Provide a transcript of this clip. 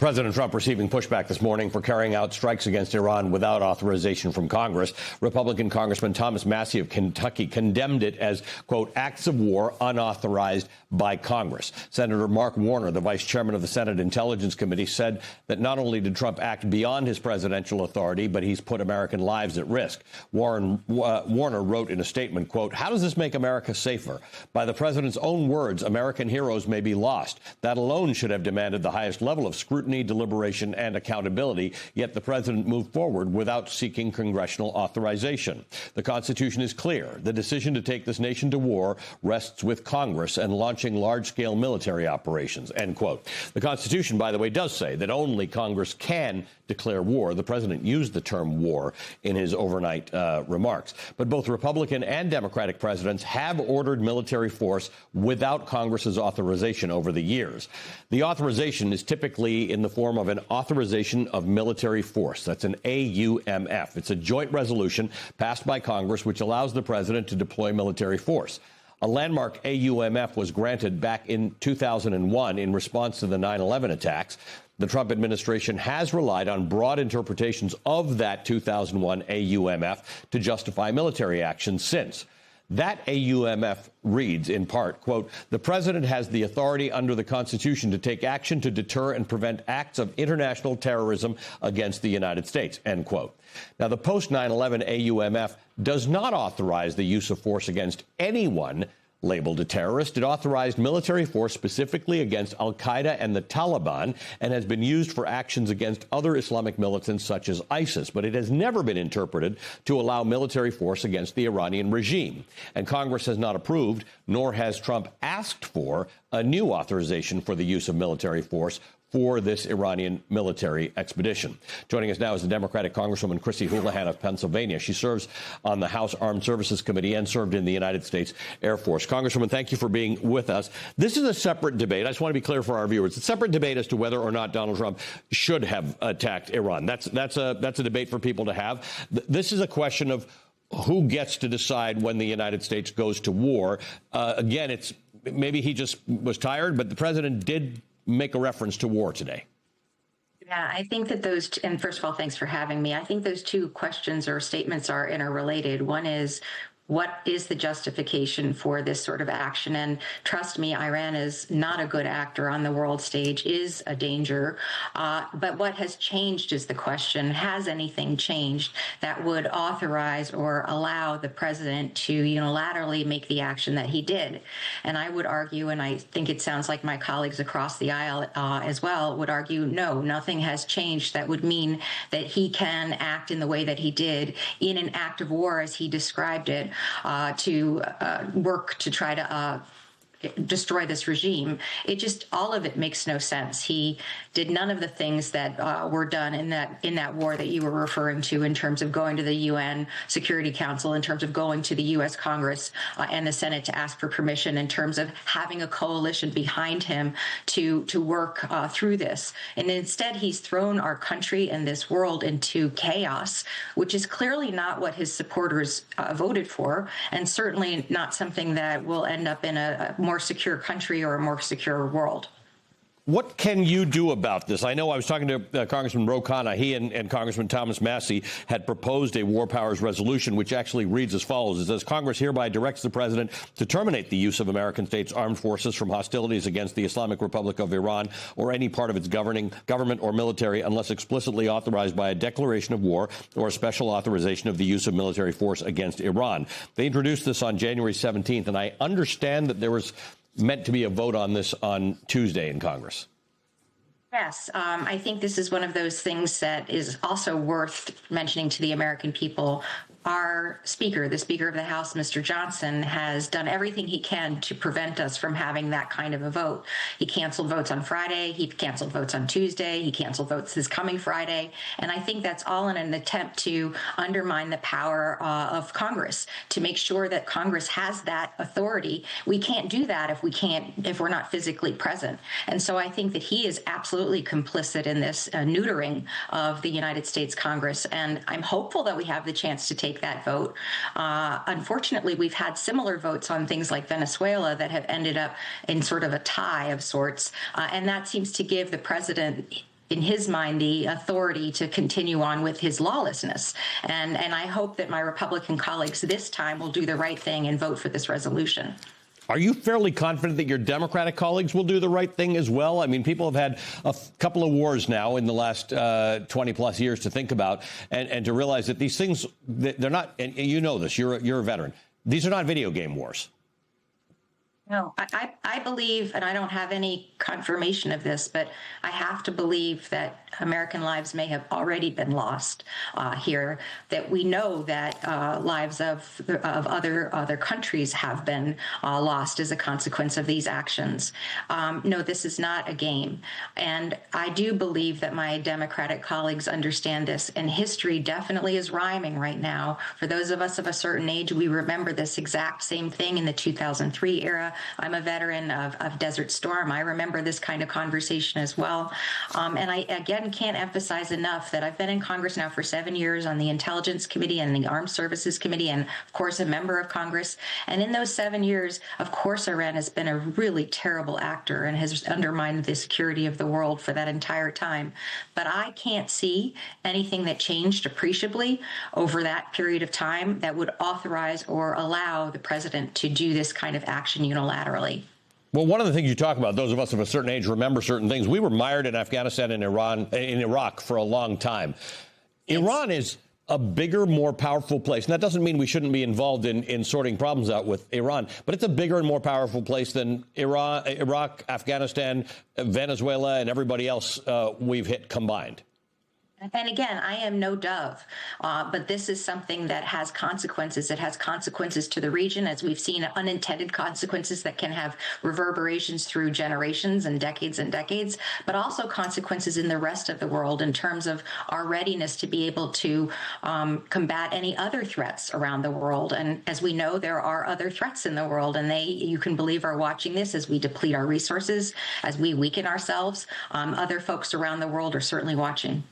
President Trump receiving pushback this morning for carrying out strikes against Iran without authorization from Congress. Republican Congressman Thomas Massie of Kentucky condemned it as, quote, acts of war unauthorized by Congress. Senator Mark Warner, the vice chairman of the Senate Intelligence Committee, said that not only did Trump act beyond his presidential authority, but he's put American lives at risk. Warner wrote in a statement, quote, how does this make America safer? By the president's own words, American heroes may be lost. That alone should have demanded the highest level of scrutiny, deliberation, and accountability, yet the president moved forward without seeking congressional authorization. The Constitution is clear. The decision to take this nation to war rests with Congress and launching large-scale military operations, end quote. The Constitution, by the way, does say that only Congress can declare war. The president used the term war in his overnight remarks. But both Republican and Democratic presidents have ordered military force without Congress's authorization over the years. The authorization is typically in the form of an authorization of military force. That's an AUMF. It's a joint resolution passed by Congress which allows the president to deploy military force. A landmark AUMF was granted back in 2001 in response to the 9/11 attacks. The Trump administration has relied on broad interpretations of that 2001 AUMF to justify military action since. That AUMF reads, in part, quote, the president has the authority under the Constitution to take action to deter and prevent acts of international terrorism against the United States, end quote. Now, the post-9/11 AUMF does not authorize the use of force against anyone labeled a terrorist. It authorized military force specifically against al-Qaeda and the Taliban and has been used for actions against other Islamic militants such as ISIS. But it has never been interpreted to allow military force against the Iranian regime. And Congress has not approved, nor has Trump asked for, a new authorization for the use of military force for this Iranian military expedition. Joining us now is the Democratic Congresswoman Chrissy Houlihan of Pennsylvania. She serves on the House Armed Services Committee and served in the United States Air Force. Congresswoman, thank you for being with us. This is a separate debate. I just want to be clear for our viewers. It's a separate debate as to whether or not Donald Trump should have attacked Iran. That's a debate for people to have. This is a question of who gets to decide when the United States goes to war. Again, it's maybe he just was tired, but the president did make a reference to war today. Yeah, I think that those, and first of all, thanks for having me. I think those two questions or statements are interrelated. One is, what is the justification for this sort of action? And trust me, Iran is not a good actor on the world stage, is a danger. But what has changed is the question, has anything changed that would authorize or allow the president to unilaterally make the action that he did? And I would argue, and I think it sounds like my colleagues across the aisle as well would argue, no, nothing has changed that would mean that he can act in the way that he did in an act of war as he described it, to work to try to destroy this regime. It just, all of it makes no sense. He did none of the things that were done in that war that you were referring to, in terms of going to the UN Security Council, in terms of going to the U.S. Congress and the Senate to ask for permission, in terms of having a coalition behind him to work through this. And instead, he's thrown our country and this world into chaos, which is clearly not what his supporters voted for, and certainly not something that will end up in a more secure country or a more secure world. What can you do about this? I know I was talking to Congressman Ro Khanna. He and Congressman Thomas Massie had proposed a war powers resolution, which actually reads as follows. It says, Congress hereby directs the president to terminate the use of American states' armed forces from hostilities against the Islamic Republic of Iran or any part of its government or military unless explicitly authorized by a declaration of war or a special authorization of the use of military force against Iran. They introduced this on January 17th, and I understand that there was meant to be a vote on this on Tuesday in Congress. Yes, I think this is one of those things that is also worth mentioning to the American people. Our speaker, the Speaker of the House, Mr. Johnson, has done everything he can to prevent us from having that kind of a vote. He canceled votes on Friday. He canceled votes on Tuesday. He canceled votes this coming Friday. And I think that's all in an attempt to undermine the power of Congress, to make sure that Congress has that authority. We can't do that if we're not physically present. And so I think that he is absolutely complicit in this neutering of the United States Congress. And I'm hopeful that we have the chance to take that vote. Unfortunately, we've had similar votes on things like Venezuela that have ended up in sort of a tie of sorts. And that seems to give the president in his mind, the authority to continue on with his lawlessness. And I hope that my Republican colleagues this time will do the right thing and vote for this resolution. Are you fairly confident that your Democratic colleagues will do the right thing as well? I mean, people have had a couple of wars now in the last 20 plus years to think about and to realize that these things, they're not, and you know this, you're a veteran. These are not video game wars. No, I believe, and I don't have any confirmation of this, but I have to believe that American lives may have already been lost here, that we know that lives of other countries have been lost as a consequence of these actions. No, this is not a game. And I do believe that my Democratic colleagues understand this, and history definitely is rhyming right now. For those of us of a certain age, we remember this exact same thing in the 2003 era. I'm a veteran of Desert Storm. I remember this kind of conversation as well. And I, again, can't emphasize enough that I've been in Congress now for 7 years on the Intelligence Committee and the Armed Services Committee, and of course, a member of Congress. And in those 7 years, of course, Iran has been a really terrible actor and has undermined the security of the world for that entire time. But I can't see anything that changed appreciably over that period of time that would authorize or allow the president to do this kind of action unilaterally. Well, one of the things you talk about, those of us of a certain age remember certain things. We were mired in Afghanistan and Iraq for a long time. Iran is a bigger, more powerful place. And that doesn't mean we shouldn't be involved in sorting problems out with Iran, but it's a bigger and more powerful place than Iraq, Afghanistan, Venezuela, and everybody else we've hit combined. And again, I am no dove, but this is something that has consequences. It has consequences to the region, as we've seen unintended consequences that can have reverberations through generations and decades, but also consequences in the rest of the world in terms of our readiness to be able to combat any other threats around the world. And as we know, there are other threats in the world, and they, you can believe, are watching this as we deplete our resources, as we weaken ourselves. Other folks around the world are certainly watching.